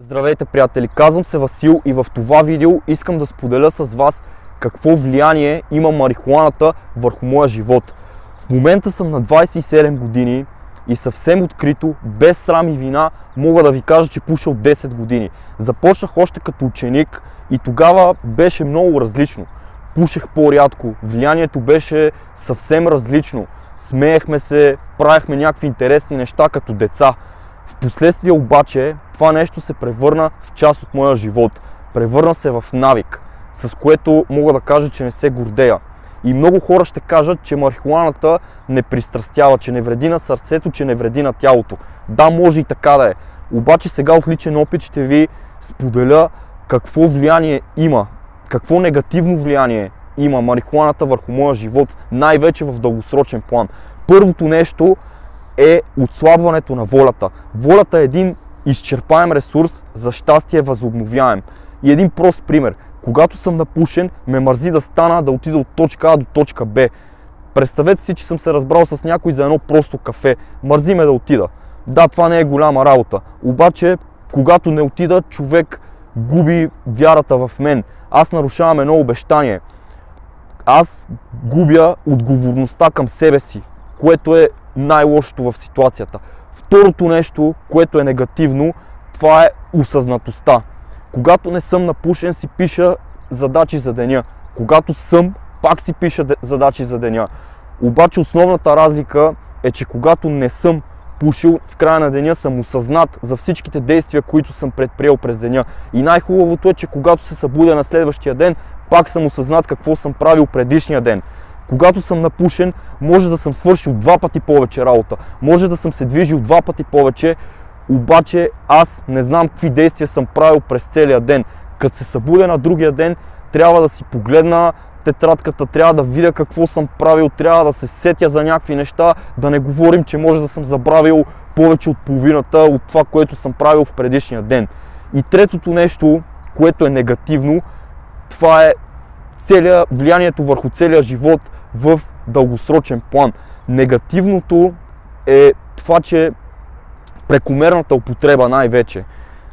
Здравейте, приятели! Казвам се Васил и в това видео искам да споделя с вас какво влияние има марихуаната върху моя живот. В момента съм на 27 години и съвсем открито, без срам и вина, мога да ви кажа, че пуша от 10 години. Започнах още като ученик и тогава беше много различно. Пушех по-рядко, влиянието беше съвсем различно. Смеехме се, правихме някакви интересни неща като деца. Впоследствие обаче това нещо се превърна в част от моя живот. Превърна се в навик, с което мога да кажа, че не се гордея. И много хора ще кажат, че марихуаната не пристрастява, че не вреди на сърцето, че не вреди на тялото. Да, може и така да е. Обаче сега от личен опит ще ви споделя какво влияние има, какво негативно влияние има марихуаната върху моя живот, най-вече в дългосрочен план. Първото нещо е отслабването на волята. Волята е един изчерпаем ресурс, за щастие възобновяем. И един прост пример. Когато съм напушен, ме мързи да стана, да отида от точка А до точка Б. Представете си, че съм се разбрал с някой за едно просто кафе. Мързи ме да отида. Да, това не е голяма работа. Обаче, когато не отида, човек губи вярата в мен. Аз нарушавам едно обещание. Аз губя отговорността към себе си, което е най-лошото в ситуацията. Второто нещо, което е негативно, това е осъзнатостта. Когато не съм напушен, си пиша задачи за деня. Когато съм, пак си пиша задачи за деня. Обаче основната разлика е, че когато не съм пушил, в края на деня съм осъзнат за всичките действия, които съм предприел през деня. И най-хубавото е, че когато се събудя на следващия ден, пак съм осъзнат какво съм правил предишния ден. Когато съм напушен, може да съм свършил 2 пъти повече работа, може да съм се движил 2 пъти повече, обаче аз не знам какви действия съм правил през целия ден. Като се събудя на другия ден, трябва да си погледна тетрадката, трябва да видя какво съм правил, трябва да се сетя за някакви неща, да не говорим, че може да съм забравил повече от половината от това, което съм правил в предишния ден. И третото нещо, което е негативно, това е влиянието върху целия живот в дългосрочен план. Негативното е това, че прекомерната употреба най-вече.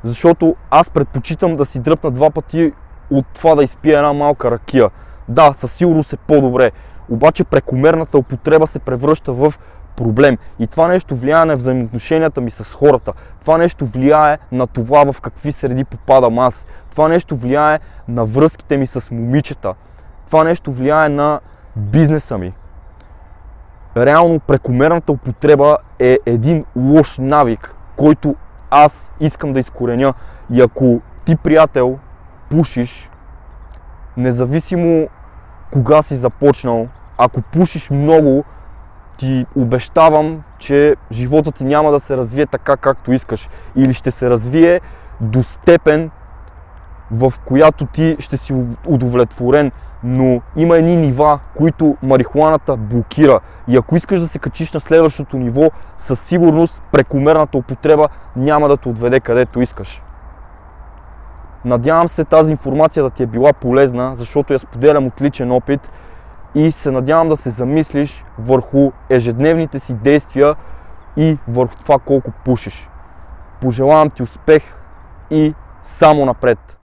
Защото аз предпочитам да си дръпна 2 пъти от това да изпия една малка ракия. Да, със сигурност е по-добре. Обаче прекомерната употреба се превръща в проблем. И това нещо влияе на взаимоотношенията ми с хората. Това нещо влияе на това в какви среди попадам аз. Това нещо влияе на връзките ми с момичета. Това нещо влияе на бизнеса ми. Реално прекомерната употреба е един лош навик, който аз искам да изкореня. И ако ти, приятел, пушиш, независимо кога си започнал, ако пушиш много, ти обещавам, че животът ти няма да се развие така, както искаш. Или ще се развие до степен, в която ти ще си удовлетворен. Но има едни нива, които марихуаната блокира. И ако искаш да се качиш на следващото ниво, със сигурност прекомерната употреба няма да те отведе където искаш. Надявам се тази информация да ти е била полезна, защото я споделям от личен опит и се надявам да се замислиш върху ежедневните си действия и върху това колко пушиш. Пожелавам ти успех и само напред!